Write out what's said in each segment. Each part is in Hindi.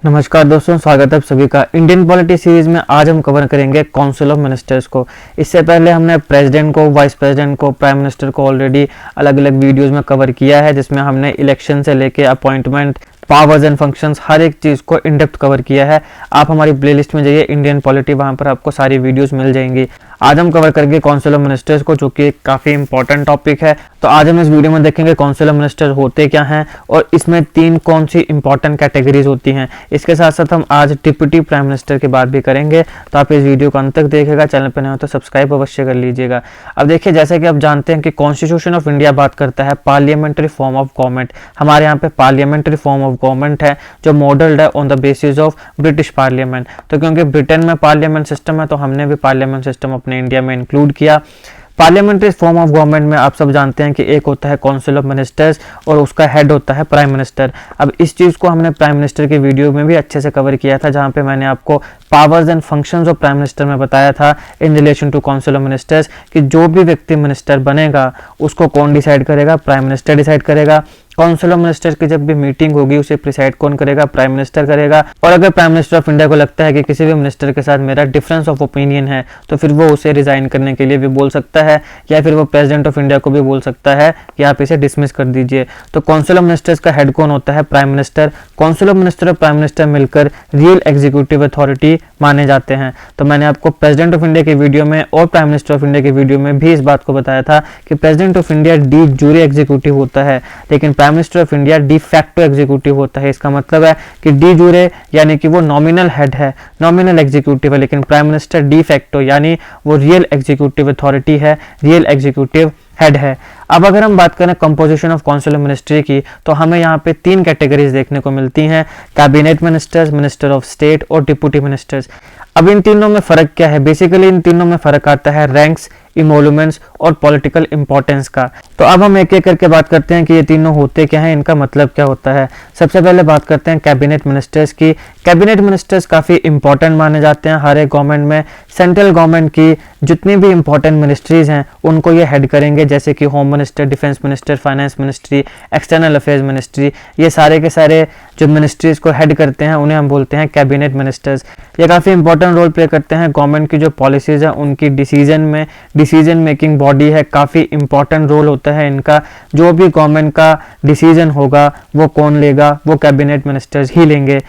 नमस्कार दोस्तों, स्वागत है आप सभी का इंडियन पॉलिटी सीरीज में। आज हम कवर करेंगे काउंसिल ऑफ मिनिस्टर्स को। इससे पहले हमने प्रेसिडेंट को, वाइस प्रेसिडेंट को, प्राइम मिनिस्टर को ऑलरेडी अलग अलग वीडियोस में कवर किया है, जिसमें हमने इलेक्शन से लेके अपॉइंटमेंट, पावर्स एंड फंक्शंस, हर एक चीज़ को इन डेप्थ कवर किया है। आप हमारी प्लेलिस्ट में जाइए इंडियन पॉलिटी, वहाँ पर आपको सारी वीडियोस मिल जाएंगी। आज हम कवर करेंगे काउंसिल ऑफ मिनिस्टर्स को, जो कि एक काफ़ी इंपॉर्टेंट टॉपिक है। तो आज हम इस वीडियो में देखेंगे काउंसिल ऑफ मिनिस्टर्स होते क्या हैं और इसमें कौन सी इंपॉर्टेंट कैटेगरीज होती हैं। इसके साथ साथ हम आज डिप्टी प्राइम मिनिस्टर की बात भी करेंगे। तो आप इस वीडियो को अंत तक देखिएगा। चैनल पर नए हो तो सब्सक्राइब अवश्य कर लीजिएगा। अब देखिए, जैसे कि आप जानते हैं कि कॉन्स्टिट्यूशन ऑफ इंडिया बात करता है पार्लियामेंट्री फॉर्म ऑफ गवर्नमेंट। हमारे यहाँ पे पार्लियामेंट्री फॉर्म ऑफ गवर्नमेंट है जो मॉडल्ड है on the basis of British parliament. तो क्योंकि ब्रिटेन में पार्लियामेंट सिस्टम है, तो हमने भी पार्लियामेंट सिस्टम अपने इंडिया में इंक्लूड किया। पार्लियामेंट्री फॉर्म ऑफ गवर्नमेंट में आप सब जानते हैं कि एक होता है काउंसिल ऑफ मिनिस्टर्स और उसका हेड होता है प्राइम मिनिस्टर। अब इस चीज़ को हमने प्राइम मिनिस्टर की वीडियो में भी अच्छे से कवर किया था, जहां पे मैंने आपको powers and functions of prime minister में बताया था in relation to council of ministers कि जो भी व्यक्ति मिनिस्टर बनेगा उसको कौन डिसाइड करेगा, प्राइम मिनिस्टर डिसाइड करेगा। काउंसिल ऑफ मिनिस्टर्स की जब भी मीटिंग होगी उसे प्रिसाइड कौन करेगा, प्राइम मिनिस्टर करेगा। और अगर प्राइम मिनिस्टर ऑफ इंडिया को लगता है कि किसी भी मिनिस्टर के साथ मेरा डिफरेंस ऑफ ओपिनियन है, तो फिर वो उसे रिजाइन करने के लिए भी बोल सकता है, या फिर वो प्रेसिडेंट ऑफ इंडिया को भी बोल सकता है कि आप इसे डिसमिस कर दीजिए। तो काउंसिल ऑफ मिनिस्टर्स का हेड कौन होता है? Prime minister. Council of minister और प्राइम मिनिस्टर मिलकर रियल एग्जीक्यूटिव अथॉरिटी माने जाते हैं। तो मैंने आपको प्रेसिडेंट ऑफ इंडिया की वीडियो में और प्राइम मिनिस्टर ऑफ इंडिया की वीडियो में भी इस बात को बताया था कि president of India D jure executive होता है, लेकिन prime minister of India de facto executive होता है। इसका मतलब है कि डी जूरे यानी कि वो नॉमिनल हेड है, नॉमिनल एग्जीक्यूटिव है, लेकिन प्राइम मिनिस्टर डी फैक्टो यानी वो रियल एग्जीक्यूटिव अथॉरिटी है, रियल एग्जीक्यूटिव हेड है। अब अगर हम बात करें composition of council of ministry की, तो हमें यहाँ पे 3 कैटेगरीज देखने को मिलती हैं: cabinet ministers, minister of state और डिप्टी मिनिस्टर्स। अब इन तीनों में फर्क क्या है? बेसिकली इन तीनों में फर्क आता है रैंक्स, इमोलुमेंट्स और पॉलिटिकल इंपॉर्टेंस का। तो अब हम एक एक करके बात करते हैं कि ये तीनों होते क्या हैं, इनका मतलब क्या होता है। सबसे पहले बात करते हैं कैबिनेट मिनिस्टर्स की। कैबिनेट मिनिस्टर्स काफ़ी इंपॉर्टेंट माने जाते हैं हर एक गवर्नमेंट में। सेंट्रल गवर्नमेंट की जितनी भी इंपॉर्टेंट मिनिस्ट्रीज हैं उनको ये हेड करेंगे, जैसे कि home minister, defence minister, finance ministry, external affairs ministry. ये सारे के सारे जो मिनिस्ट्रीज को हेड करते हैं उन्हें हम बोलते हैं कैबिनेट मिनिस्टर्स। ये काफ़ी इंपॉर्टेंट रोल प्ले करते हैं गवर्नमेंट की जो पॉलिसीज़ हैं उनकी डिसीजन मेकिंग बॉडी है, काफ़ी इंपॉर्टेंट रोल होता है इनका। जो भी गवर्नमेंट का डिसीजन होगा वो कौन लेगा? वो कैबिनेट मिनिस्टर्स ही लेंगे।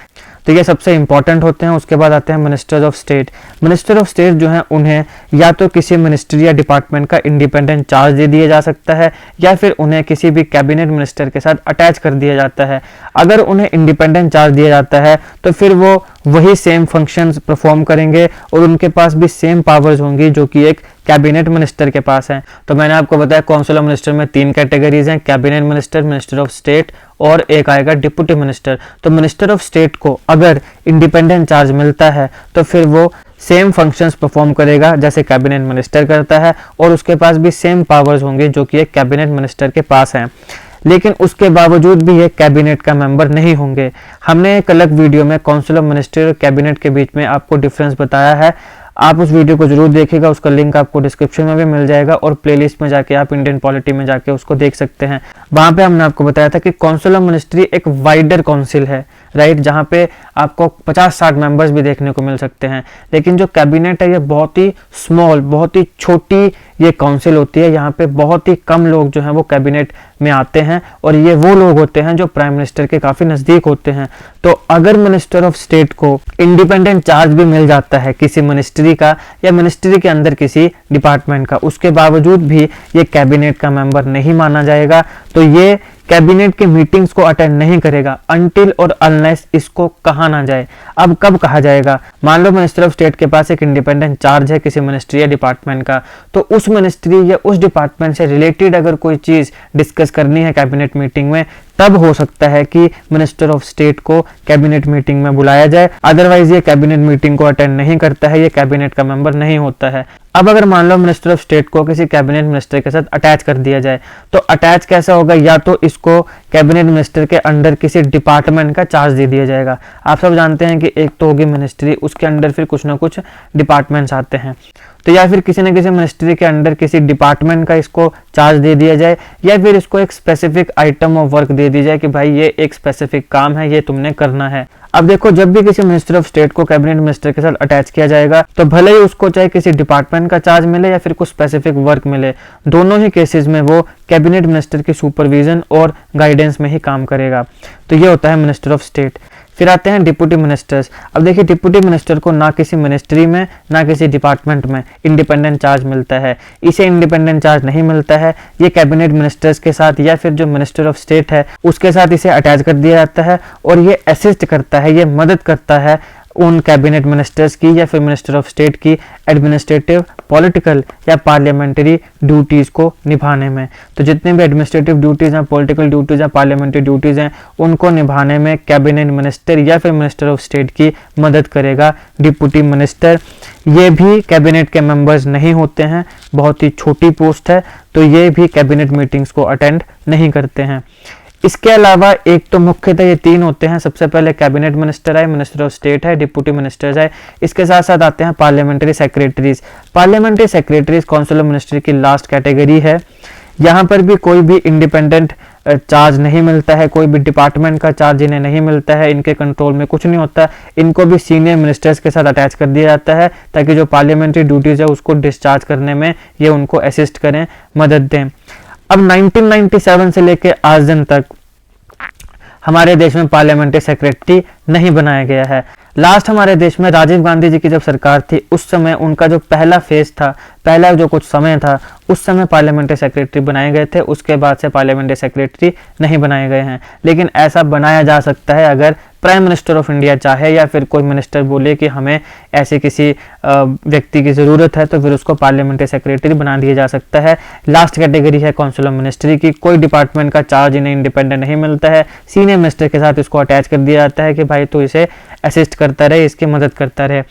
तो ये सबसे इंपॉर्टेंट होते हैं। उसके बाद आते हैं ministers of state. Minister of state जो हैं उन्हें या तो किसी मिनिस्ट्री या डिपार्टमेंट का इंडिपेंडेंट चार्ज दे दिया जा सकता है, या फिर उन्हें किसी भी कैबिनेट मिनिस्टर के साथ अटैच कर दिया जाता है। अगर उन्हें इंडिपेंडेंट चार्ज दिया जाता है तो फिर वो वही सेम फंक्शंस परफॉर्म करेंगे और उनके पास भी सेम पावर्स होंगी जो कि एक कैबिनेट मिनिस्टर के पास है। तो मैंने आपको बताया काउंसिल ऑफ मिनिस्टर में 3 कैटेगरीज हैं: cabinet minister, minister of state और एक आएगा डिप्टी मिनिस्टर। तो मिनिस्टर ऑफ स्टेट को अगर इंडिपेंडेंट चार्ज मिलता है तो फिर वो सेम फंक्शंस परफॉर्म करेगा जैसे कैबिनेट मिनिस्टर करता है, और उसके पास भी सेम पावर्स होंगे जो कि एक कैबिनेट मिनिस्टर के पास हैं। लेकिन उसके बावजूद भी ये कैबिनेट का मेंबर नहीं होंगे। हमने एक अलग वीडियो में काउंसिल ऑफ मिनिस्टर और कैबिनेट के बीच में आपको डिफरेंस बताया है। आप उस वीडियो को जरूर देखिएगा, उसका लिंक आपको डिस्क्रिप्शन में भी मिल जाएगा, और प्लेलिस्ट में जाके आप इंडियन पॉलिटी में जाके उसको देख सकते हैं। वहां पे हमने आपको बताया था कि काउंसिल ऑफ मिनिस्ट्री एक वाइडर काउंसिल है, राइट, जहां पे आपको 50-60 मेंबर्स भी देखने को मिल सकते हैं। लेकिन जो कैबिनेट है ये बहुत ही स्मॉल, बहुत ही छोटी ये काउंसिल होती है। यहाँ पे बहुत ही कम लोग जो हैं वो कैबिनेट में आते हैं, और ये वो लोग होते हैं जो प्राइम मिनिस्टर के काफ़ी नज़दीक होते हैं। तो अगर मिनिस्टर ऑफ स्टेट को इंडिपेंडेंट चार्ज भी मिल जाता है किसी मिनिस्ट्री का या मिनिस्ट्री के अंदर किसी डिपार्टमेंट का, उसके बावजूद भी ये कैबिनेट का मेंबर नहीं माना जाएगा। तो ये कैबिनेट की मीटिंग्स को अटेंड नहीं करेगा अनटिल और अनलेस इसको कहा ना जाए। अब कब कहा जाएगा? मान लो मिनिस्टर ऑफ स्टेट के पास एक इंडिपेंडेंट चार्ज है किसी मिनिस्ट्री या डिपार्टमेंट का, तो उस मिनिस्ट्री या उस डिपार्टमेंट से रिलेटेड अगर कोई चीज़ डिस्कस करनी है कैबिनेट मीटिंग में, तब हो सकता है कि मिनिस्टर ऑफ स्टेट को कैबिनेट मीटिंग में बुलाया जाए। अदरवाइज ये कैबिनेट मीटिंग को अटेंड नहीं करता है, ये कैबिनेट का मेंबर नहीं होता है। अब अगर मान लो मिनिस्टर ऑफ स्टेट को किसी कैबिनेट मिनिस्टर के साथ अटैच कर दिया जाए, तो अटैच कैसा होगा? या तो इसको कैबिनेट मिनिस्टर के अंडर किसी डिपार्टमेंट का चार्ज दे दिया जाएगा। आप सब जानते हैं कि एक तो होगी मिनिस्ट्री, उसके अंडर फिर कुछ ना कुछ डिपार्टमेंट्स आते हैं। तो या फिर किसी न किसी मिनिस्ट्री के अंडर किसी डिपार्टमेंट का इसको चार्ज दे दिया जाए, या फिर इसको एक स्पेसिफिक आइटम ऑफ वर्क दे दी जाए कि भाई ये एक स्पेसिफिक काम है, ये तुमने करना है। अब देखो, जब भी किसी मिनिस्टर ऑफ स्टेट को कैबिनेट मिनिस्टर के साथ अटैच किया जाएगा तो भले ही उसको चाहे किसी डिपार्टमेंट का चार्ज मिले या फिर कुछ स्पेसिफिक वर्क मिले, दोनों ही केसेस में वो कैबिनेट मिनिस्टर की सुपरविजन और गाइडेंस में ही काम करेगा। तो ये होता है मिनिस्टर ऑफ स्टेट। फिर आते हैं डिप्यूटी मिनिस्टर्स। अब देखिए, डिप्यूटी मिनिस्टर को ना किसी मिनिस्ट्री में ना किसी डिपार्टमेंट में इंडिपेंडेंट चार्ज मिलता है। इसे इंडिपेंडेंट चार्ज नहीं मिलता है, ये कैबिनेट मिनिस्टर्स के साथ या फिर जो मिनिस्टर ऑफ स्टेट है उसके साथ इसे अटैच कर दिया जाता है, और ये असिस्ट करता है, ये मदद करता है उन कैबिनेट मिनिस्टर्स की या फिर मिनिस्टर ऑफ स्टेट की एडमिनिस्ट्रेटिव, पॉलिटिकल या पार्लियामेंट्री ड्यूटीज को निभाने में। तो जितने भी एडमिनिस्ट्रेटिव ड्यूटीज हैं, पॉलिटिकल ड्यूटीज हैं, पार्लियामेंट्री ड्यूटीज हैं, उनको निभाने में कैबिनेट मिनिस्टर या फिर मिनिस्टर ऑफ स्टेट की मदद करेगा डिप्यूटी मिनिस्टर। ये भी कैबिनेट के मेंबर्स नहीं होते हैं, बहुत ही छोटी पोस्ट है, तो ये भी कैबिनेट मीटिंग्स को अटेंड नहीं करते हैं। इसके अलावा एक तो मुख्यतः ये तीन होते हैं, सबसे पहले कैबिनेट मिनिस्टर है, मिनिस्टर ऑफ स्टेट है, डिप्यूटी मिनिस्टर्स है। इसके साथ साथ आते हैं parliamentary secretaries. Parliamentary secretaries council of ministry की लास्ट कैटेगरी है। यहाँ पर भी कोई भी इंडिपेंडेंट चार्ज नहीं मिलता है, कोई भी डिपार्टमेंट का चार्ज इन्हें नहीं मिलता है, इनके कंट्रोल में कुछ नहीं होता। इनको भी सीनियर मिनिस्टर्स के साथ अटैच कर दिया जाता है ताकि जो पार्लियामेंट्री ड्यूटीज है उसको डिस्चार्ज करने में ये उनको असिस्ट करें, मदद दें। अब 1997 से लेकर आज दिन तक हमारे देश में पार्लियामेंट्री सेक्रेटरी नहीं बनाया गया है। लास्ट हमारे देश में राजीव गांधी जी की जब सरकार थी उस समय उनका जो पहला फेज था, पहला जो कुछ समय था, उस समय पार्लियामेंट्री सेक्रेटरी बनाए गए थे। उसके बाद से पार्लियामेंट्री सेक्रेटरी नहीं बनाए गए हैं, लेकिन ऐसा बनाया जा सकता है अगर प्राइम मिनिस्टर ऑफ इंडिया चाहे या फिर कोई मिनिस्टर बोले कि हमें ऐसे किसी व्यक्ति की ज़रूरत है, तो फिर उसको पार्लियामेंट्री सेक्रेटरी बना दिया जा सकता है। लास्ट कैटेगरी है काउंसिल ऑफ मिनिस्ट्री की। कोई डिपार्टमेंट का चार्ज इन्हें इंडिपेंडेंट नहीं मिलता है, सीनियर मिनिस्टर के साथ इसको अटैच कर दिया जाता है कि भाई तो इसे असिस्ट करता रहे, इसकी मदद करता रहे।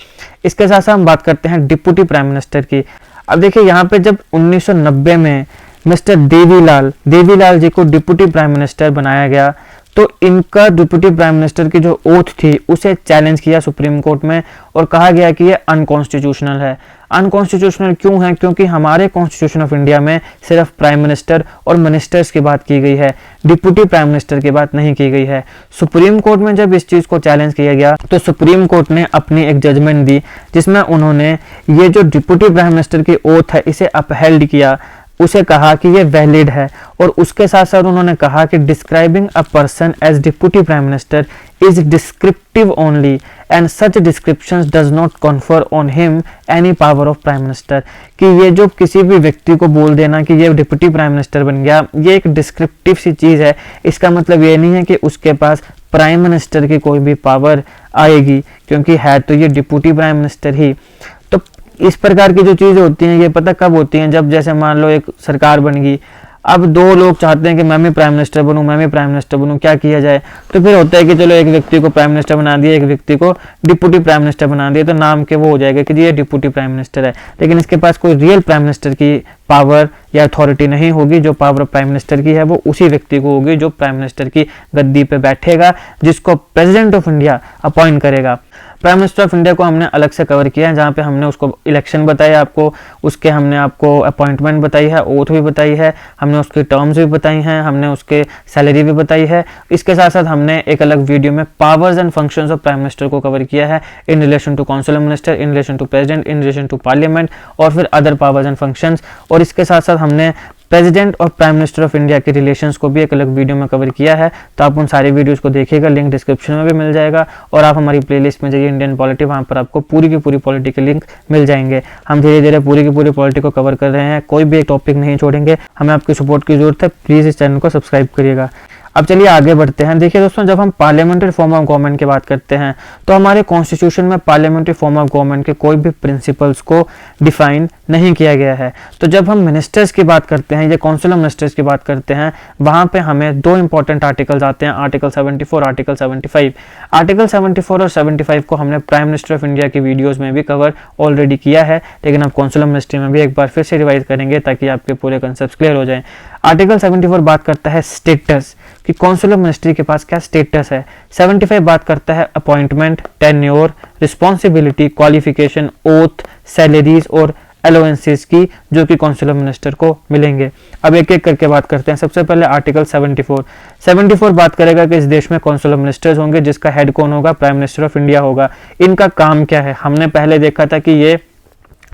इसके साथ साथ हम बात करते हैं डिप्यूटी प्राइम मिनिस्टर की। अब देखिए, यहाँ पे जब 1990 में मिस्टर देवीलाल जी को डिप्यूटी प्राइम मिनिस्टर बनाया गया तो इनका डिप्यूटी प्राइम मिनिस्टर की जो ओथ थी उसे चैलेंज किया सुप्रीम कोर्ट में और कहा गया कि ये अनकॉन्स्टिट्यूशनल है। अनकॉन्स्टिट्यूशनल क्यों है? क्योंकि हमारे कॉन्स्टिट्यूशन ऑफ इंडिया में सिर्फ प्राइम मिनिस्टर और मिनिस्टर्स की बात की गई है, डिप्यूटी प्राइम मिनिस्टर की बात नहीं की गई है। सुप्रीम कोर्ट में जब इस चीज़ को चैलेंज किया गया तो सुप्रीम कोर्ट ने अपनी एक जजमेंट दी जिसमें उन्होंने ये जो डिप्यूटी प्राइम मिनिस्टर की ओथ है इसे अपहेल्ड किया, उसे कहा कि ये वैलिड है। और उसके साथ साथ उन्होंने कहा कि describing a person as deputy prime minister is descriptive only and such descriptions does not confer on him any power of prime minister. कि ये जो किसी भी व्यक्ति को बोल देना कि ये डिप्यूटी प्राइम मिनिस्टर बन गया, ये एक डिस्क्रिप्टिव सी चीज़ है। इसका मतलब ये नहीं है कि उसके पास प्राइम मिनिस्टर की कोई भी पावर आएगी, क्योंकि है तो ये डिप्यूटी प्राइम मिनिस्टर ही। तो इस प्रकार की जो चीज़ें होती हैं ये पता कब होती हैं? जब जैसे मान लो एक सरकार बन गई, अब दो लोग चाहते हैं कि मैं भी प्राइम मिनिस्टर बनूं, मैं भी प्राइम मिनिस्टर बनूं, क्या किया जाए? तो फिर होता है कि चलो एक व्यक्ति को प्राइम मिनिस्टर बना दिया, एक व्यक्ति को डिप्यूटी प्राइम मिनिस्टर बना दिया, तो नाम के वो हो जाएगा कि ये डिप्यूटी प्राइम मिनिस्टर है, लेकिन इसके पास कोई रियल प्राइम मिनिस्टर की पावर या अथॉरिटी नहीं होगी। जो पावर प्राइम मिनिस्टर की है वो उसी व्यक्ति को होगी जो प्राइम मिनिस्टर की गद्दी पे बैठेगा, जिसको प्रेसिडेंट ऑफ इंडिया अपॉइंट करेगा। प्राइम मिनिस्टर ऑफ इंडिया को हमने अलग से कवर किया है, जहाँ पे हमने उसको इलेक्शन बताया आपको, उसके हमने आपको अपॉइंटमेंट बताई है, ओथ भी बताई है, हमने उसकी टर्म्स भी बताई हैं, हमने उसके सैलरी भी बताई है। इसके साथ साथ हमने एक अलग वीडियो में powers and functions of prime minister को कवर किया है in relation to council of minister, in relation to president, in relation to parliament और फिर अदर पावर्स एंड फंक्शंस। और इसके साथ साथ हमने प्रेसिडेंट और प्राइम मिनिस्टर ऑफ इंडिया के रिलेशंस को भी एक अलग वीडियो में कवर किया है, तो आप उन सारी वीडियोस को देखिएगा, लिंक डिस्क्रिप्शन में भी मिल जाएगा। और आप हमारी प्लेलिस्ट में जाइए इंडियन पॉलिटी, वहाँ पर आपको पूरी की पूरी पॉलिटी के लिंक मिल जाएंगे। हम धीरे धीरे पूरी की पूरी पॉलिटी को कवर कर रहे हैं, कोई भी एक टॉपिक नहीं छोड़ेंगे। हमें आपकी सपोर्ट की जरूरत है, प्लीज़ इस चैनल को सब्सक्राइब करिएगा। अब चलिए आगे बढ़ते हैं। देखिए दोस्तों, जब हम पार्लियामेंट्री फॉर्म ऑफ गवर्नमेंट की बात करते हैं तो हमारे कॉन्स्टिट्यूशन में पार्लियामेंट्री फॉर्म ऑफ गवर्नमेंट के कोई भी प्रिंसिपल्स को डिफाइन नहीं किया गया है। तो जब हम मिनिस्टर्स की बात करते हैं या काउंसिल ऑफ मिनिस्टर्स की बात करते हैं, वहाँ पे हमें दो इंपॉर्टेंट आर्टिकल्स आते हैं, आर्टिकल 74, आर्टिकल 75। आर्टिकल 74 और 75 को हमने प्राइम मिनिस्टर ऑफ इंडिया की वीडियोज़ में भी कवर ऑलरेडी किया है, लेकिन अब काउंसिल ऑफ मिनिस्ट्री में भी एक बार फिर से रिवाइज करेंगे ताकि आपके पूरे कंसेप्ट क्लियर हो जाएं। आर्टिकल 74 बात करता है स्टेटस, कि काउंसिल ऑफ मिनिस्ट्री के पास क्या स्टेटस है। 75 बात करता है appointment, tenure, responsibility, qualification, oath, salaries और अलाउंसेस की जो कि काउंसिल ऑफ मिनिस्टर को मिलेंगे। अब एक एक करके बात करते हैं। सबसे पहले आर्टिकल 74 बात करेगा कि इस देश में काउंसिल ऑफ मिनिस्टर्स होंगे जिसका हेड कौन होगा, प्राइम मिनिस्टर ऑफ इंडिया होगा। इनका काम क्या है, हमने पहले देखा था कि ये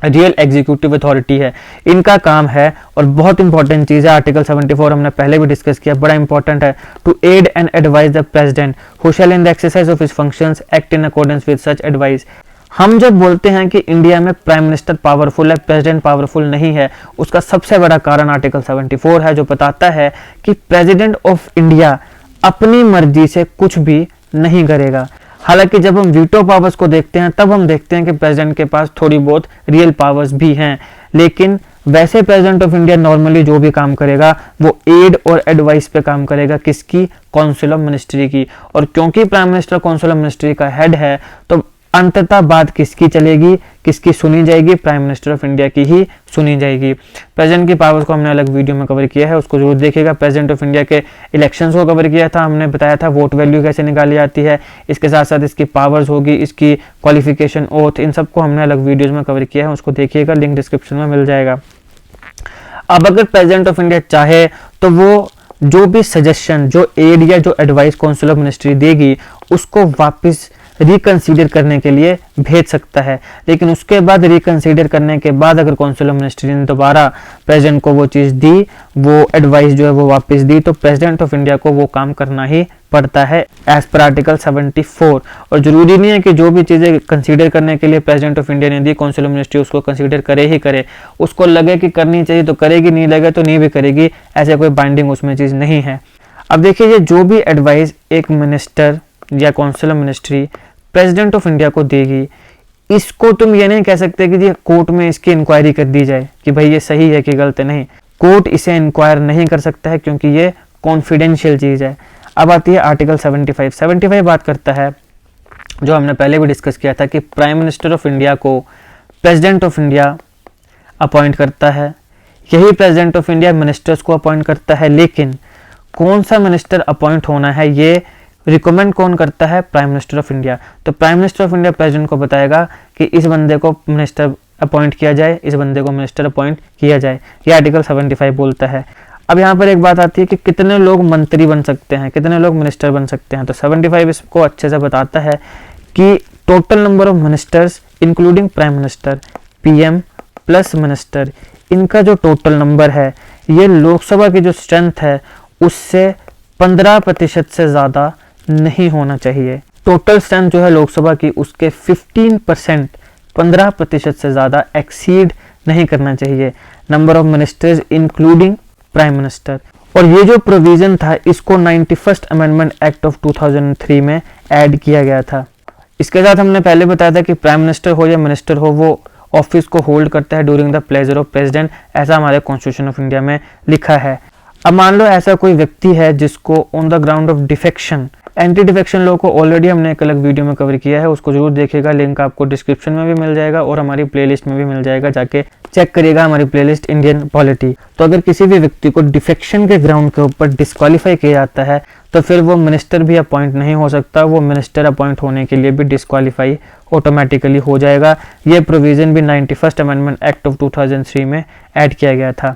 रियल एग्जीक्यूटिव अथॉरिटी है, इनका काम है और बहुत इंपॉर्टेंट चीज है। आर्टिकल 74 हमने पहले भी डिस्कस किया, बड़ा इंपॉर्टेंट है। To aid and advise the president who shall in the exercise of his functions act in accordance with such advice. हम जब बोलते हैं कि इंडिया में प्राइम मिनिस्टर पावरफुल है, प्रेसिडेंट पावरफुल नहीं है, उसका सबसे बड़ा कारण आर्टिकल 74 है, जो बताता है कि प्रेसिडेंट ऑफ इंडिया अपनी मर्जी से कुछ भी नहीं करेगा। हालांकि जब हम वीटो पावर्स को देखते हैं तब हम देखते हैं कि प्रेसिडेंट के पास थोड़ी बहुत रियल पावर्स भी हैं, लेकिन वैसे प्रेसिडेंट ऑफ इंडिया नॉर्मली जो भी काम करेगा वो एड और एडवाइस पे काम करेगा, किसकी, काउंसिल ऑफ मिनिस्ट्री की। और क्योंकि prime minister council of ministry का हेड है तो अंततः बात किसकी चलेगी, किसकी सुनी जाएगी, प्राइम मिनिस्टर ऑफ इंडिया की ही सुनी जाएगी। प्रेसिडेंट की पावर्स को हमने अलग वीडियो में कवर किया है, उसको जरूर देखिएगा। प्रेसिडेंट ऑफ इंडिया के इलेक्शंस को कवर किया था, हमने बताया था वोट वैल्यू कैसे निकाली जाती है, इसके साथ साथ इसकी पावर्स होगी, इसकी क्वालिफिकेशन, ओथ, इन सबको हमने अलग वीडियोज में कवर किया है, उसको देखिएगा, लिंक डिस्क्रिप्शन में मिल जाएगा। अब अगर प्रेसिडेंट ऑफ इंडिया चाहे तो वो जो भी सजेशन, जो एड या जो एडवाइस काउंसिल ऑफ मिनिस्ट्री देगी उसको वापस रिकंसीडर करने के लिए भेज सकता है, लेकिन उसके बाद रिकंसीडर करने के बाद अगर काउंसिल ऑफ मिनिस्ट्री ने दोबारा प्रेसिडेंट को वो चीज़ दी, वो एडवाइस जो है वो वापस दी, तो प्रेसिडेंट ऑफ इंडिया को वो काम करना ही पड़ता है एज पर आर्टिकल 74। और जरूरी नहीं है कि जो भी चीज़ें कंसीडर करने के लिए प्रेसिडेंट ऑफ इंडिया ने दी काउंसिल ऑफ मिनिस्ट्री उसको कंसीडर करे ही करे, उसको लगे कि करनी चाहिए तो करेगी, नहीं लगे तो नहीं भी करेगी, ऐसे कोई बाइंडिंग उसमें चीज़ नहीं है। अब देखिए, ये जो भी एडवाइस एक मिनिस्टर या council of ministry president of India को देगी, इसको तुम ये नहीं कह सकते कि जी कोर्ट में इसकी इंक्वायरी कर दी जाए कि भाई ये सही है कि गलत है। नहीं, कोर्ट इसे इंक्वायर नहीं कर सकता है क्योंकि ये कॉन्फिडेंशियल चीज़ है। अब आती है आर्टिकल 75 बात करता है, जो हमने पहले भी डिस्कस किया था, कि प्राइम मिनिस्टर ऑफ इंडिया को प्रेसिडेंट ऑफ इंडिया अपॉइंट करता है, यही प्रेसिडेंट ऑफ इंडिया मिनिस्टर्स को अपॉइंट करता है, लेकिन कौन सा मिनिस्टर अपॉइंट होना है ये रिकमेंड कौन करता है, प्राइम मिनिस्टर ऑफ इंडिया। तो prime minister of India president को बताएगा कि इस बंदे को मिनिस्टर अपॉइंट किया जाए, इस बंदे को मिनिस्टर अपॉइंट किया जाए, ये आर्टिकल 75 बोलता है। अब यहाँ पर एक बात आती है कि कितने लोग मंत्री बन सकते हैं, कितने लोग मिनिस्टर बन सकते हैं। तो 75 इसको अच्छे से बताता है कि total number of ministers including prime minister, PM plus minister, इनका जो टोटल नंबर है ये लोकसभा की जो स्ट्रेंथ है उससे 15% से ज़्यादा नहीं होना चाहिए। टोटल स्ट्रेंथ जो है लोकसभा की उसके 15%, 15% से ज़्यादा एक्सीड नहीं करना चाहिए number of ministers including prime minister. और ये जो प्रोविज़न था इसको 91st अमेंडमेंट एक्ट ऑफ 2003 में ऐड किया गया था। इसके साथ हमने पहले बताया था कि प्राइम मिनिस्टर हो या मिनिस्टर हो वो ऑफिस को होल्ड करता है during the pleasure of president, ऐसा हमारे कॉन्स्टिट्यूशन ऑफ इंडिया में लिखा है। अब मान लो ऐसा कोई व्यक्ति है जिसको on the ground of defection, anti defection law को ऑलरेडी हमने एक अलग वीडियो में कवर किया है, उसको जरूर देखिएगा, लिंक आपको डिस्क्रिप्शन में भी मिल जाएगा और हमारी प्लेलिस्ट में भी मिल जाएगा, जाके चेक करिएगा हमारी प्लेलिस्ट इंडियन पॉलिटी। तो अगर किसी भी व्यक्ति को डिफेक्शन के ग्राउंड के ऊपर डिस्क्वालीफाई किया जाता है तो फिर वो मिनिस्टर भी अपॉइंट नहीं हो सकता, वो मिनिस्टर अपॉइंट होने के लिए भी डिस्क्वालीफाई ऑटोमेटिकली हो जाएगा। ये प्रोविज़न भी 91st अमेंडमेंट एक्ट ऑफ 2003 में ऐड किया गया था।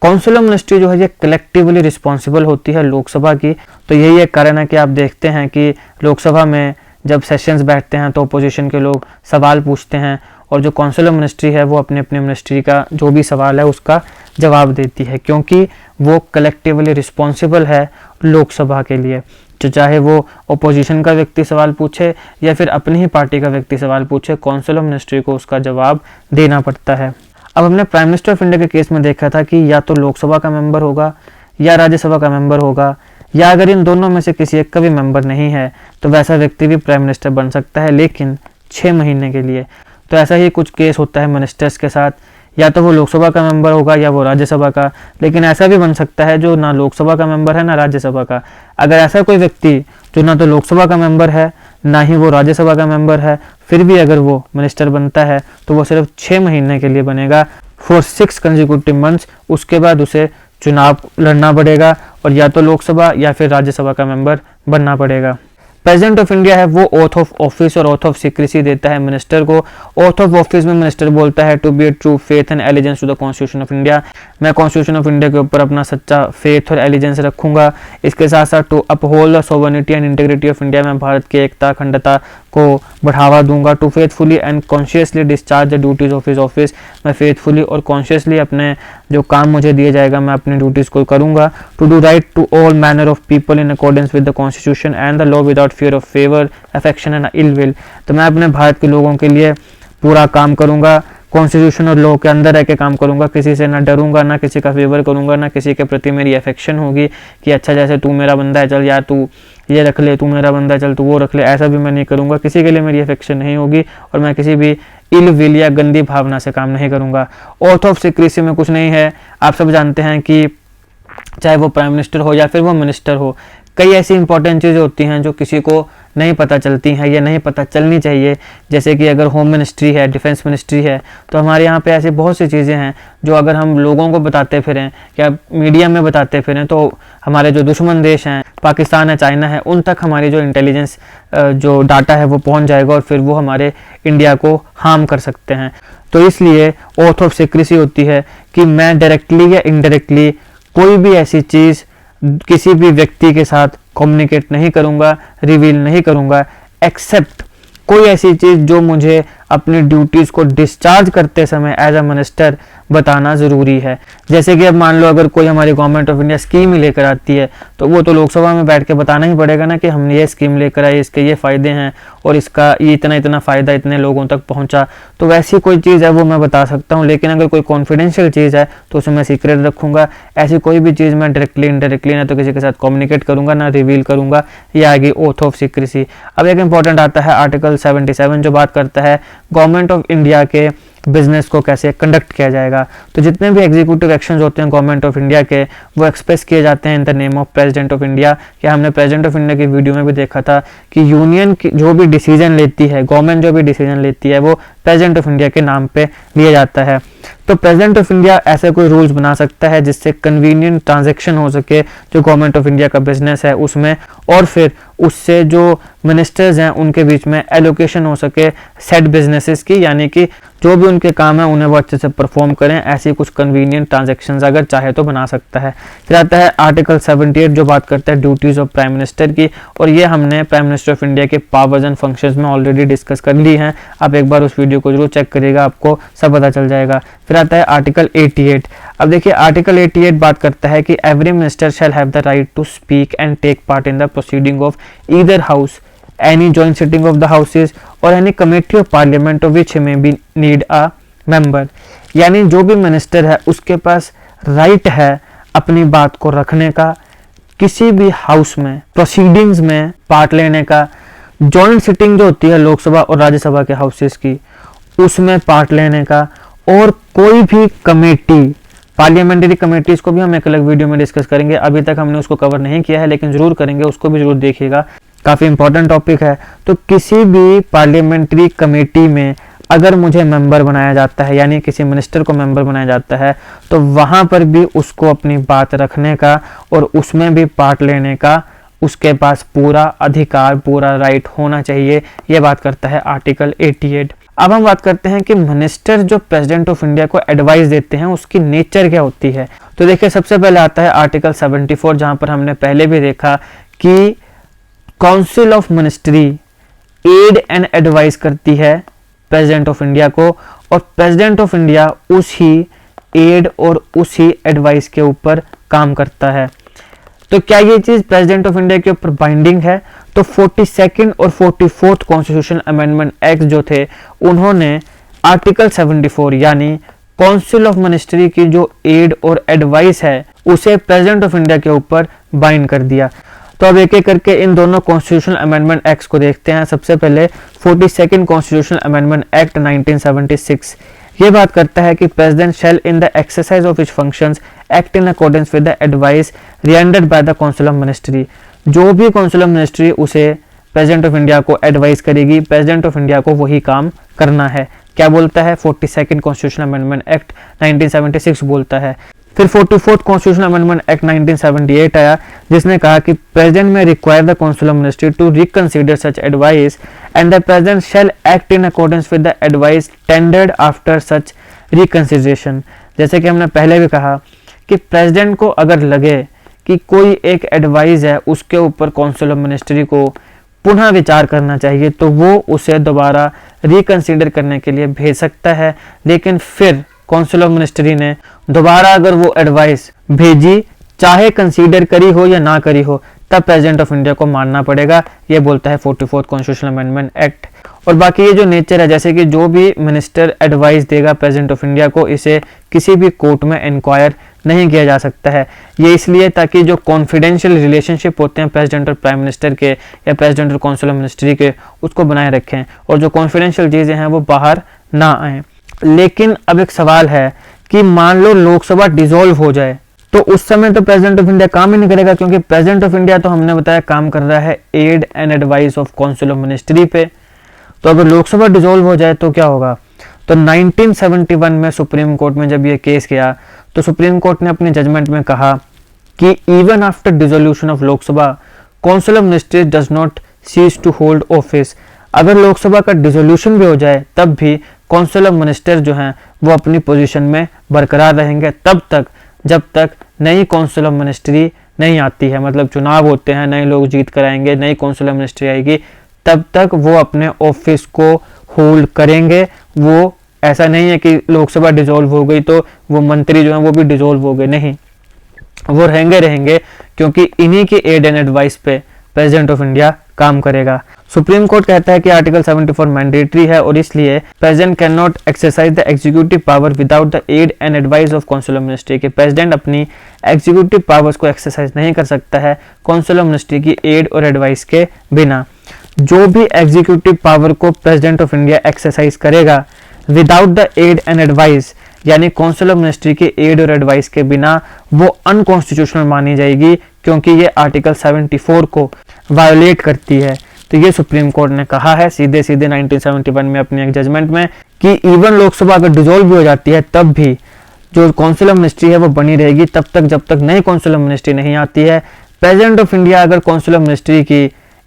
काउंसिल ऑफ मिनिस्ट्री जो है ये कलेक्टिवली रिस्पॉन्सिबल होती है लोकसभा की, तो यही एक कारण है कि आप देखते हैं कि लोकसभा में जब सेशंस बैठते हैं तो अपोजिशन के लोग सवाल पूछते हैं और जो काउंसिल ऑफ मिनिस्ट्री है वो अपने अपने मिनिस्ट्री का जो भी सवाल है उसका जवाब देती है, क्योंकि वो कलेक्टिवली रिस्पॉन्सिबल है लोकसभा के लिए। जो चाहे वो अपोजिशन का व्यक्ति सवाल पूछे या फिर अपनी ही पार्टी का व्यक्ति सवाल पूछे, काउंसिल ऑफ मिनिस्ट्री को उसका जवाब देना पड़ता है। अब हमने प्राइम मिनिस्टर ऑफ इंडिया के केस में देखा था कि या तो लोकसभा का मेंबर होगा या राज्यसभा का मेंबर होगा, या अगर इन दोनों में से किसी एक का भी मेंबर नहीं है तो वैसा व्यक्ति भी प्राइम मिनिस्टर बन सकता है, लेकिन 6 महीने के लिए। तो ऐसा ही कुछ केस होता है मिनिस्टर्स के साथ, या तो वो लोकसभा का मेंबर होगा या वो राज्यसभा का, लेकिन ऐसा भी बन सकता है जो ना लोकसभा का मेंबर है ना राज्यसभा का। अगर ऐसा कोई व्यक्ति जो ना तो लोकसभा का मेंबर है ना ही वो राज्यसभा का मेंबर है, फिर भी अगर वो मिनिस्टर बनता है तो वो सिर्फ 6 महीने के लिए बनेगा, फॉर 6 कंसेक्यूटिव मंथ्स। उसके बाद उसे चुनाव लड़ना पड़ेगा और या तो लोकसभा या फिर राज्यसभा का मेंबर बनना पड़ेगा। प्रेसिडेंट ऑफ इंडिया है वो ओथ ऑफ ऑफिस और ओथ ऑफ सीक्रेसी देता है मिनिस्टर को। ओथ ऑफ ऑफिस में मिनिस्टर बोलता है to be a true faith and allegiance to the constitution of India, मैं कॉन्स्टिट्यूशन ऑफ इंडिया के ऊपर अपना सच्चा फेथ और एलिजेंस रखूंगा। इसके साथ साथ to uphold the sovereignty and integrity of India, मैं भारत की एकता अखंडता को बढ़ावा दूंगा। To faithfully and conscientiously discharge the duties of his office, मैं फेथफुली और कॉन्शियसली अपने जो काम मुझे दिए जाएगा मैं अपनी ड्यूटीज को करूंगा। To do right to all manner of people in accordance with the constitution and the law without fear of favour affection and ill will, तो मैं अपने भारत के लोगों के लिए पूरा काम करूंगा, कॉन्स्टिट्यूशन और लॉ के अंदर रह के काम करूंगा, किसी से ना डरूंगा, ना किसी का फेवर करूंगा, ना किसी के प्रति मेरी अफेक्शन होगी कि अच्छा जैसे तू मेरा बंदा है चल यार तू ये रख ले, तू मेरा बंदा है चल तू वो रख ले, ऐसा भी मैं नहीं करूंगा। किसी के लिए मेरी अफेक्शन नहीं होगी और मैं किसी भी इल विल या गंदी भावना से काम नहीं करूंगा। ऑथ ऑफ सीक्रेसी में कुछ नहीं है, आप सब जानते हैं कि चाहे वो प्राइम मिनिस्टर हो या फिर वो मिनिस्टर हो, कई ऐसी इंपॉर्टेंट चीज़ें होती हैं जो किसी को नहीं पता चलती हैं या नहीं पता चलनी चाहिए। जैसे कि अगर होम मिनिस्ट्री है, डिफेंस मिनिस्ट्री है, तो हमारे यहाँ पे ऐसी बहुत सी चीज़ें हैं जो अगर हम लोगों को बताते फिरें या मीडिया में बताते फिरें तो हमारे जो दुश्मन देश हैं, पाकिस्तान है, चाइना है, उन तक हमारी जो इंटेलिजेंस जो डाटा है वो पहुँच जाएगा और फिर वो हमारे इंडिया को हार्म कर सकते हैं। तो इसलिए ऑथ ऑफ सीक्रेसी होती है कि मैं डायरेक्टली या इनडायरेक्टली कोई भी ऐसी चीज़ किसी भी व्यक्ति के साथ कम्युनिकेट नहीं करूंगा, रिवील नहीं करूंगा, एक्सेप्ट कोई ऐसी चीज़ जो मुझे अपनी ड्यूटीज़ को डिस्चार्ज करते समय एज अ मिनिस्टर बताना ज़रूरी है। जैसे कि अब मान लो अगर कोई हमारी गवर्नमेंट ऑफ इंडिया स्कीम ही लेकर आती है तो वो तो लोकसभा में बैठ के बताना ही पड़ेगा ना कि हमने ये स्कीम लेकर आए, इसके ये फ़ायदे हैं और इसका ये इतना फ़ायदा इतने लोगों तक पहुंचा। तो वैसी कोई चीज़ है वो मैं बता सकता हूँ, लेकिन अगर कोई कॉन्फिडेंशियल चीज़ है तो उसे मैं सीक्रेट रखूँगा। ऐसी कोई भी चीज़ मैं डायरेक्टली इनडायरेक्टली ना तो किसी के साथ कम्युनिकेट करूँगा ना रिवील करूँगा, ये आगे ओथ ऑफ सीक्रेसी। अब एक इंपॉर्टेंट आता है आर्टिकल 77 जो बात करता है गवर्नमेंट ऑफ इंडिया के बिजनेस को कैसे कंडक्ट किया जाएगा। तो जितने भी एग्जीक्यूटिव एक्शंस होते हैं गवर्नमेंट ऑफ इंडिया के वो एक्सप्रेस किए जाते हैं in the name of president of India. या हमने प्रेसिडेंट ऑफ इंडिया की वीडियो में भी देखा था कि यूनियन की जो भी डिसीजन लेती है, गवर्नमेंट जो भी डिसीजन लेती है वो प्रेसिडेंट ऑफ इंडिया के नाम पे लिया जाता है। तो प्रेसिडेंट ऑफ इंडिया ऐसे कोई रूल्स बना सकता है जिससे कन्वीनियंट ट्रांजैक्शन हो सके जो गवर्नमेंट ऑफ इंडिया का बिजनेस है उसमें, और फिर उससे जो मिनिस्टर्स हैं उनके बीच में एलोकेशन हो सके सेट बिजनेसेस की, यानी कि जो भी उनके काम है उन्हें वो अच्छे से परफॉर्म करें। ऐसी कुछ कन्वीनियंट ट्रांजैक्शंस अगर चाहे तो बना सकता है। फिर आता है आर्टिकल 78 जो बात करता है ड्यूटीज ऑफ प्राइम मिनिस्टर की, और ये हमने प्राइम मिनिस्टर ऑफ इंडिया के पावर्स एंड फंक्शंस में ऑलरेडी डिस्कस कर ली हैं। आप एक बार उस वीडियो को जरूर चेक करिएगा, आपको सब पता चल जाएगा। फिर आता है आर्टिकल 88। अब देखिए आर्टिकल 88 बात करता है कि every minister shall have the right to speak and take part in the proceeding of either house, any joint sitting of the houses or any committee of parliament of which he may be need a member। यानी जो भी मिनिस्टर है उसके पास राइट है अपनी बात को रखने का, किसी भी हाउस में प्रोसीडिंग्स में पार्ट लेने का, जॉइंट सिटिंग जो होती है लोकसभा और राज्यसभा के हाउसेस की उसमें पार्ट लेने का, और कोई भी कमेटी, पार्लियामेंट्री कमेटीज को भी हम एक अलग वीडियो में डिस्कस करेंगे, अभी तक हमने उसको कवर नहीं किया है लेकिन जरूर करेंगे, उसको भी जरूर देखिएगा, काफ़ी इंपॉर्टेंट टॉपिक है। तो किसी भी पार्लियामेंट्री कमेटी में अगर मुझे मेंबर बनाया जाता है यानी किसी मिनिस्टर को मेंबर बनाया जाता है तो वहाँ पर भी उसको अपनी बात रखने का और उसमें भी पार्ट लेने का उसके पास पूरा अधिकार, पूरा राइट होना चाहिए। ये बात करता है आर्टिकल 88। अब हम बात करते हैं कि मिनिस्टर जो प्रेसिडेंट ऑफ इंडिया को एडवाइस देते हैं उसकी नेचर क्या होती है। तो देखिए सबसे पहले आता है आर्टिकल 74 जहाँ पर हमने पहले भी देखा कि council of ministry aid and advice करती है प्रेसिडेंट ऑफ इंडिया को, और प्रेसिडेंट ऑफ इंडिया उसी एड और उसी एडवाइस के ऊपर काम करता है। तो क्या ये चीज प्रेसिडेंट ऑफ इंडिया के ऊपर बाइंडिंग है? तो 42nd और 44th कॉन्स्टिट्यूशन अमेंडमेंट एक्ट जो थे उन्होंने आर्टिकल 74 यानी काउंसिल ऑफ मिनिस्ट्री की जो एड और एडवाइस है उसे प्रेसिडेंट ऑफ इंडिया के ऊपर बाइंड कर दिया। तो अब एक एक करके इन दोनों कॉन्स्टिट्यूशनल अमेंडमेंट एक्ट्स को देखते हैं। सबसे पहले 42nd कॉन्स्टिट्यूशनल अमेंडमेंट एक्ट 1976 ये बात करता है कि president shell in the exercise of his functions act in accordance with the advice rendered by the council of ministry. जो भी काउंसिल ऑफ मिनिस्ट्री उसे प्रेसिडेंट ऑफ इंडिया को एडवाइस करेगी, प्रेसिडेंट ऑफ इंडिया को वही काम करना है। क्या बोलता है 42nd कॉन्स्टिट्यूशनल अमेंडमेंट एक्ट 1976 बोलता है। फिर 44th कॉन्स्टिट्यूशनल अमेंडमेंट एक्ट 1978 आया, जिसने कहा कि president may require the council of ministry to reconsider such advice and the president shall act in accordance with the advice tendered after such reconsideration. जैसे कि हमने पहले भी कहा कि प्रेसिडेंट को अगर लगे कि कोई एक एडवाइस है उसके ऊपर काउंसिल ऑफ मिनिस्ट्री को पुनः विचार करना चाहिए, तो वो उसे दोबारा रिकंसीडर करने के लिए भेज सकता है। लेकिन फिर काउंसिल ऑफ मिनिस्ट्री ने दोबारा अगर वो एडवाइस भेजी, चाहे कंसीडर करी हो या ना करी हो, तब प्रेसिडेंट ऑफ इंडिया को मानना पड़ेगा। ये बोलता है 44th कॉन्स्टिट्यूशनल अमेंडमेंट एक्ट। और बाकी ये जो नेचर है, जैसे कि जो भी मिनिस्टर एडवाइस देगा प्रेसिडेंट ऑफ इंडिया को, इसे किसी भी कोर्ट में इंक्वायर नहीं किया जा सकता है। ये इसलिए ताकि जो कॉन्फिडेंशियल रिलेशनशिप होते हैं प्रेसिडेंट और प्राइम मिनिस्टर के या प्रेसिडेंट और काउंसिल ऑफ मिनिस्ट्री के, उसको बनाए रखें और जो कॉन्फिडेंशियल चीज़ें हैं वो बाहर ना आएँ। लेकिन अब एक सवाल है कि मान लो लोकसभा डिसॉल्व हो जाए, तो उस समय तो प्रेसिडेंट ऑफ इंडिया काम ही नहीं करेगा, क्योंकि प्रेसिडेंट ऑफ इंडिया तो हमने बताया काम कर रहा है aid and advice of council of ministry पे। तो अगर लोकसभा डिसॉल्व हो जाए तो क्या होगा? तो 1971 में सुप्रीम कोर्ट में जब ये केस गया, तो सुप्रीम कोर्ट ने अपने जजमेंट में कहा कि even after dissolution of Lok Sabha council of ministry does not cease to hold office. अगर लोकसभा का डिसोल्यूशन भी हो जाए तब भी काउंसिल ऑफ मिनिस्टर जो हैं वो अपनी पोजीशन में बरकरार रहेंगे तब तक जब तक नई काउंसिल ऑफ मिनिस्ट्री नहीं आती है। मतलब चुनाव होते हैं, नए लोग जीत कर आएंगे, नई काउंसिल ऑफ मिनिस्ट्री आएगी, तब तक वो अपने ऑफिस को होल्ड करेंगे। वो ऐसा नहीं है कि लोकसभा डिसॉल्व हो गई तो वो मंत्री जो हैं वो भी डिसॉल्व हो गए, नहीं, वो रहेंगे क्योंकि इन्हीं की एड एंड एडवाइस पे प्रेसिडेंट ऑफ इंडिया काम करेगा। सुप्रीम कोर्ट कहता है कि आर्टिकल 74 मैंडेटरी है और इसलिए president can not exercise the executive power without the aid and advice of council of ministry. के प्रेसिडेंट अपनी एग्जीक्यूटिव पावर्स को एक्सरसाइज नहीं कर सकता है काउंसिल ऑफ मिनिस्ट्री की एड और एडवाइस के बिना। जो भी एग्जीक्यूटिव पावर को प्रेसिडेंट ऑफ इंडिया एक्सरसाइज करेगा without the aid and advice, यानी काउंसिल ऑफ मिनिस्ट्री के एड और एडवाइस के बिना, वो अनकॉन्स्टिट्यूशनल मानी जाएगी क्योंकि ये आर्टिकल 74 को वायोलेट करती है। तो ये सुप्रीम कोर्ट ने कहा है सीधे 1971 में अपने एक जजमेंट में कि इवन लोकसभा अगर डिसॉल्व भी हो जाती है तब भी जो काउंसिल ऑफ मिनिस्ट्री है वो बनी रहेगी तब तक जब तक नई काउंसिल ऑफ मिनिस्ट्री नहीं आती है। प्रेसिडेंट ऑफ इंडिया अगर काउंसिल ऑफ मिनिस्ट्री की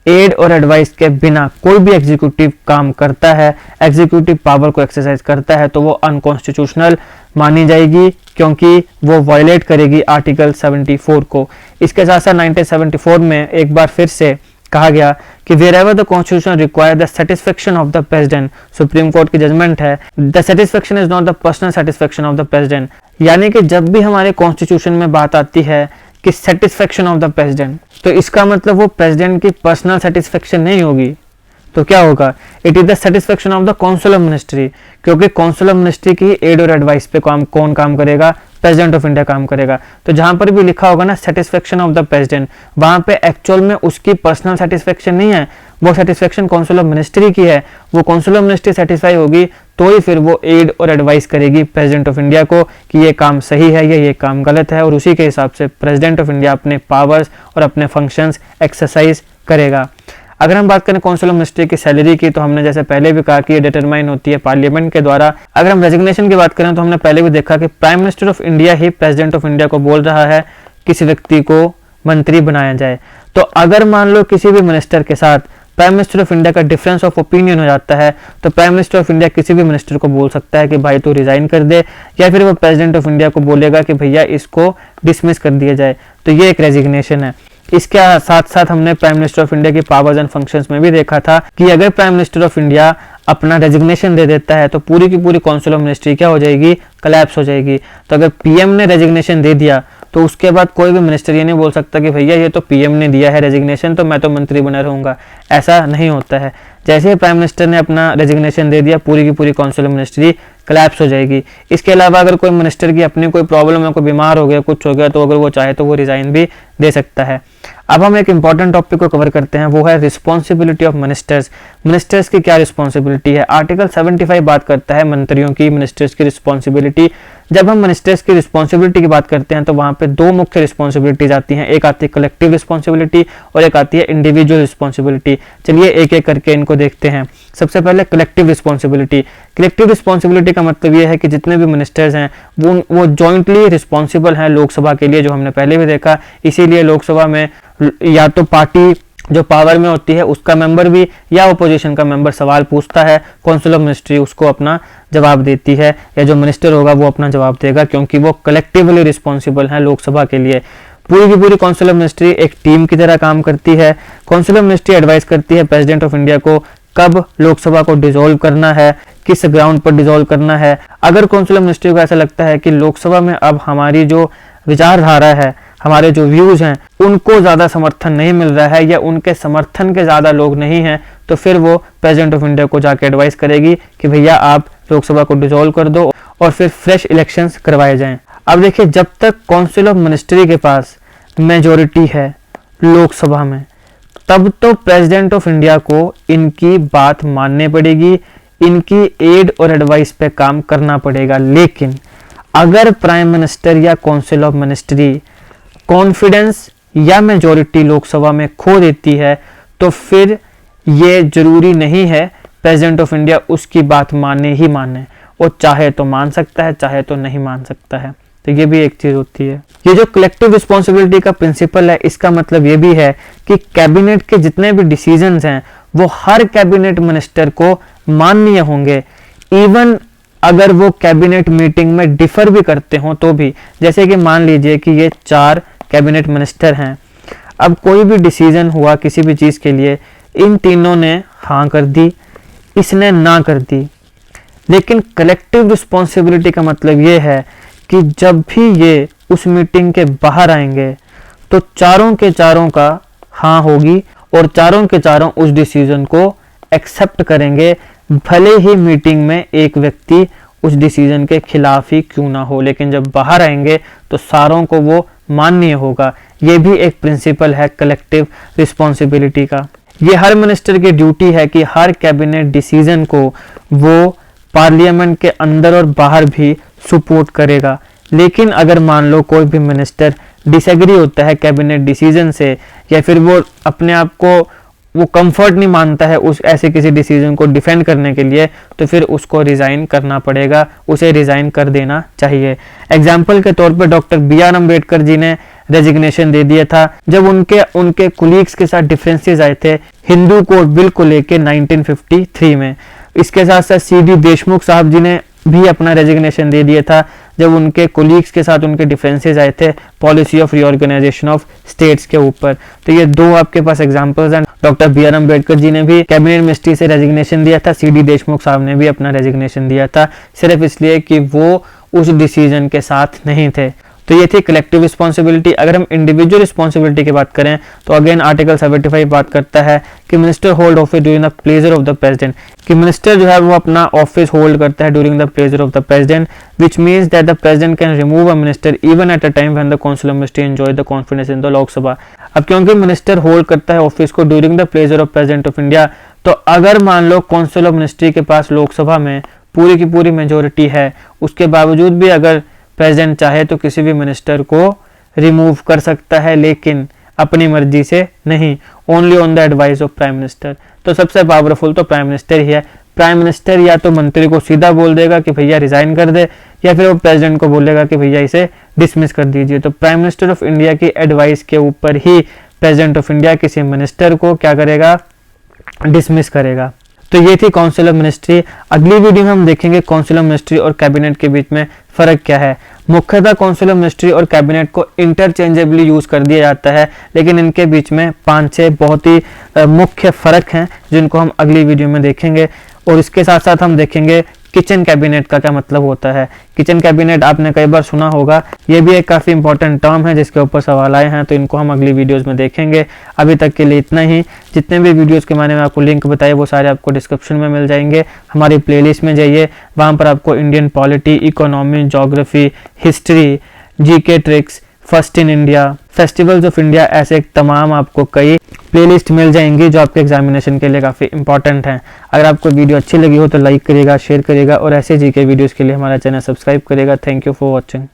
एड और एडवाइस के बिना कोई भी एग्जीक्यूटिव काम करता है, एग्जीक्यूटिव पावर को एक्सरसाइज करता है, तो वो अनकॉन्स्टिट्यूशनल मानी जाएगी क्योंकि वो वायलेट करेगी आर्टिकल 74 को। इसके साथ साथ 1974 में एक बार फिर से कहा गया कि wherever the constitution require the satisfaction of the president, supreme court की जजमेंट है, the satisfaction is not the personal satisfaction of the president, यानी कि जब भी हमारे कॉन्स्टिट्यूशन में बात आती है कि सेटिस्फेक्शन ऑफ द प्रेसिडेंट, तो इसका मतलब वो प्रेसिडेंट की पर्सनल सेटिस्फेक्शन नहीं होगी। तो क्या होगा? It is the satisfaction of the council of ministry, क्योंकि काउंसिल ऑफ मिनिस्ट्री की एड और एडवाइस पे कौन काम करेगा? प्रेसिडेंट ऑफ इंडिया काम करेगा। तो जहां पर भी लिखा होगा ना सेटिस्फेक्शन ऑफ द प्रेसिडेंट, वहां पे एक्चुअल में उसकी पर्सनल सेटिस्फेक्शन नहीं है, वो सेटिस्फेक्शन काउंसिल ऑफ मिनिस्ट्री की है। वो काउंसिल ऑफ मिनिस्ट्री सेटिस्फाई होगी तो ही फिर वो एड और एडवाइस करेगी प्रेसिडेंट ऑफ इंडिया को कि ये काम सही है या ये काम गलत है, और उसी के हिसाब से प्रेसिडेंट ऑफ इंडिया अपने पावर्स और अपने फंक्शंस एक्सरसाइज करेगा। अगर हम बात करें काउंसिल ऑफ मिनिस्ट्री की सैलरी की, तो हमने जैसे पहले भी कहा कि ये डिटरमाइन होती है पार्लियामेंट के द्वारा। अगर हम रेजिग्नेशन की बात करें तो हमने पहले भी देखा कि prime minister of India he president of India को बोल रहा है किसी व्यक्ति को मंत्री बनाया जाए। तो अगर मान लो किसी भी मिनिस्टर के साथ प्राइम मिनिस्टर ऑफ इंडिया का डिफरेंस ऑफ ओपिनियन हो जाता है, तो प्राइम मिनिस्टर ऑफ इंडिया किसी भी मिनिस्टर को बोल सकता है कि भाई तू रिजाइन कर दे, या फिर वो प्रेसिडेंट ऑफ इंडिया को बोलेगा कि भैया इसको डिसमिस कर दिया जाए। तो ये एक रेजिग्नेशन है। इसके साथ साथ हमने प्राइम मिनिस्टर ऑफ इंडिया की पावर्स एंड फंक्शंस में भी देखा था कि अगर प्राइम मिनिस्टर ऑफ इंडिया अपना रेजिग्नेशन दे देता है तो पूरी की पूरी काउंसिल ऑफ मिनिस्ट्री क्या हो जाएगी? कोलैप्स हो जाएगी। तो अगर पीएम ने रेजिग्नेशन दे दिया तो उसके बाद कोई भी मिनिस्टर ये नहीं बोल सकता कि भैया ये तो पीएम ने दिया है रेजिग्नेशन तो मैं तो मंत्री बना रहूंगा। ऐसा नहीं होता है। जैसे ही प्राइम मिनिस्टर ने अपना रेजिग्नेशन दे दिया, पूरी की पूरी काउंसिल ऑफ मिनिस्ट्री कोलैप्स हो जाएगी। इसके अलावा अगर कोई मिनिस्टर की अपनी कोई प्रॉब्लम है, कोई बीमार हो गया, कुछ हो गया, तो अगर वो चाहे तो वो रिजाइन भी दे सकता है। अब हम एक इंपॉर्टेंट टॉपिक को कवर करते हैं, वो है रिस्पॉन्सिबिलिटी ऑफ मिनिस्टर्स। मिनिस्टर्स की क्या रिस्पॉन्सिबिलिटी है? आर्टिकल 75 बात करता है मंत्रियों की, मिनिस्टर्स की रिस्पॉन्सिबिलिटी। जब हम मिनिस्टर्स की रिस्पॉन्सिबिलिटी की बात करते हैं तो वहाँ पे दो मुख्य रिस्पॉन्सिबिलिटीज आती हैं, एक आती है कलेक्टिव रिस्पॉन्सिबिलिटी और एक आती है इंडिविजुअल रिस्पॉन्सिबिलिटी। चलिए एक एक करके इनको देखते हैं। सबसे पहले कलेक्टिव रिस्पॉन्सिबिलिटी। कलेक्टिव रिस्पॉन्सिबिलिटी का मतलब ये है कि जितने भी मिनिस्टर्स हैं वो जॉइंटली रिस्पॉन्सिबल हैं लोकसभा के लिए, जो हमने पहले भी देखा। इसीलिए लोकसभा में या तो पार्टी जो पावर में होती है उसका मेंबर भी या ओपोजिशन का मेंबर सवाल पूछता है, काउंसिल ऑफ मिनिस्ट्री उसको अपना जवाब देती है, या जो मिनिस्टर होगा वो अपना जवाब देगा, क्योंकि वो कलेक्टिवली रिस्पॉन्सिबल है लोकसभा के लिए। पूरी की पूरी काउंसिल ऑफ मिनिस्ट्री एक टीम की तरह काम करती है। काउंसिल ऑफ मिनिस्ट्री एडवाइस करती है प्रेसिडेंट ऑफ इंडिया को कब लोकसभा को डिसॉल्व करना है, किस ग्राउंड पर डिसॉल्व करना है। अगर काउंसिल ऑफ मिनिस्ट्री को ऐसा लगता है कि लोकसभा में अब हमारी जो विचारधारा है, हमारे जो व्यूज हैं, उनको ज्यादा समर्थन नहीं मिल रहा है या उनके समर्थन के ज्यादा लोग नहीं हैं, तो फिर वो प्रेसिडेंट ऑफ इंडिया को जाके एडवाइस करेगी कि भैया आप लोकसभा को डिसॉल्व कर दो और फिर फ्रेश इलेक्शंस करवाए जाएं। अब देखिए, जब तक काउंसिल ऑफ मिनिस्ट्री के पास मेजॉरिटी है लोकसभा में, तब तो प्रेसिडेंट ऑफ इंडिया को इनकी बात माननी पड़ेगी, इनकी एड और एडवाइस पे काम करना पड़ेगा। लेकिन अगर प्राइम मिनिस्टर या काउंसिल ऑफ मिनिस्ट्री कॉन्फिडेंस या मेजॉरिटी लोकसभा में खो देती है, तो फिर ये जरूरी नहीं है प्रेसिडेंट ऑफ इंडिया उसकी बात माने ही माने। वो चाहे तो मान सकता है, चाहे तो नहीं मान सकता है। तो ये भी एक चीज होती है। ये जो कलेक्टिव रिस्पॉन्सिबिलिटी का प्रिंसिपल है, इसका मतलब ये भी है कि कैबिनेट के जितने भी डिसीजंस हैं वो हर कैबिनेट मिनिस्टर को माननीय होंगे, इवन अगर वो कैबिनेट मीटिंग में डिफर भी करते हो तो भी। जैसे कि मान लीजिए कि ये 4 कैबिनेट मिनिस्टर हैं, अब कोई भी डिसीजन हुआ किसी भी चीज के लिए, इन तीनों ने हाँ कर दी, इसने ना कर दी। लेकिन कलेक्टिव रिस्पॉन्सिबिलिटी का मतलब ये है कि जब भी ये उस मीटिंग के बाहर आएंगे तो चारों के चारों का हाँ होगी और चारों के चारों उस डिसीजन को एक्सेप्ट करेंगे, भले ही मीटिंग में एक व्यक्ति उस डिसीजन के खिलाफ ही क्यों ना हो। लेकिन जब बाहर आएंगे तो सारों को वो माननीय होगा। ये भी एक प्रिंसिपल है कलेक्टिव रिस्पॉन्सिबिलिटी का। ये हर मिनिस्टर की ड्यूटी है कि हर कैबिनेट डिसीजन को वो पार्लियामेंट के अंदर और बाहर भी सपोर्ट करेगा। लेकिन अगर मान लो कोई भी मिनिस्टर डिसएग्री होता है कैबिनेट डिसीजन से, या फिर वो अपने आप को वो कंफर्ट नहीं मानता है उस ऐसे किसी डिसीजन को डिफेंड करने के लिए, तो फिर उसको रिजाइन करना पड़ेगा, उसे रिजाइन कर देना चाहिए। एग्जाम्पल के तौर पे डॉक्टर BR अम्बेडकर जी ने रेजिग्नेशन दे दिया था जब उनके कुलीग्स के साथ डिफरेंसेस आए थे हिंदू कोड बिल को लेके 1953 में। इसके साथ साथ CD देशमुख साहब जी ने भी अपना रेजिग्नेशन दे दिया था जब उनके कोलीग्स के साथ उनके डिफरेंसेस आए थे policy of reorganisation of states के ऊपर। तो ये दो आपके पास एग्जांपल्स हैं। डॉक्टर BR अम्बेडकर जी ने भी कैबिनेट मिनिस्ट्री से रेजिग्नेशन दिया था, CD देशमुख साहब ने भी अपना रेजिग्नेशन दिया था, सिर्फ इसलिए कि वो उस डिसीजन के साथ नहीं थे। तो ये थी कलेक्टिव रिस्पॉन्सिबिलिटी। अगर हम इंडिविजुअल रिस्पॉन्सिबिलिटी की बात करें तो अगेन आर्टिकल 75 बात करता है कि minister hold office during the pleasure of the president, कि मिनिस्टर जो है वो अपना ऑफिस होल्ड करता है during the pleasure of the president, which means that the president can remove a minister even at a time when the council of ministry enjoy the confidence in the Lok Sabha. अब क्योंकि मिनिस्टर होल्ड करता है ऑफिस को during the pleasure of president of India, तो अगर मान लो काउंसिल ऑफ मिनिस्ट्री के पास लोकसभा में पूरी की पूरी मेजोरिटी है, उसके बावजूद भी अगर प्रेसिडेंट चाहे तो किसी भी मिनिस्टर को रिमूव कर सकता है, लेकिन अपनी मर्जी से नहीं, only on the advice of prime minister. तो सबसे पावरफुल तो प्राइम मिनिस्टर ही है। प्राइम मिनिस्टर या तो मंत्री को सीधा बोल देगा कि भैया रिजाइन कर दे, या फिर वो प्रेसिडेंट को बोलेगा कि भैया इसे डिसमिस कर दीजिए। तो प्राइम मिनिस्टर ऑफ इंडिया की एडवाइस के ऊपर ही प्रेसिडेंट ऑफ इंडिया किसी मिनिस्टर को क्या करेगा, डिसमिस करेगा। तो ये थी काउंसिल ऑफ मिनिस्ट्री। अगली वीडियो में हम देखेंगे काउंसिल ऑफ मिनिस्ट्री और कैबिनेट के बीच में फर्क क्या है। मुख्यतः काउंसिल ऑफ मिनिस्ट्री और कैबिनेट को इंटरचेंजेबली यूज कर दिया जाता है, लेकिन इनके बीच में 5-6 बहुत ही मुख्य फर्क हैं जिनको हम अगली वीडियो में देखेंगे। और इसके साथ साथ हम देखेंगे किचन कैबिनेट का क्या मतलब होता है। किचन कैबिनेट आपने कई बार सुना होगा, ये भी एक काफ़ी इंपॉर्टेंट टर्म है जिसके ऊपर सवाल आए हैं, तो इनको हम अगली वीडियोस में देखेंगे। अभी तक के लिए इतना ही। जितने भी वीडियोस के मैंने आपको लिंक बताए वो सारे आपको डिस्क्रिप्शन में मिल जाएंगे। हमारी प्लेलिस्ट में जाइए, वहाँ पर आपको Indian polity, economy, geography, history, GK tricks, first in India, festivals of India, ऐसे तमाम आपको कई प्लेलिस्ट मिल जाएंगी जो आपके एग्जामिनेशन के लिए काफ़ी इंपॉर्टेंट हैं। अगर आपको वीडियो अच्छी लगी हो तो लाइक करिएगा, शेयर करिएगा और ऐसे जीके वीडियोज़ के लिए हमारा चैनल सब्सक्राइब करिएगा। Thank you for watching.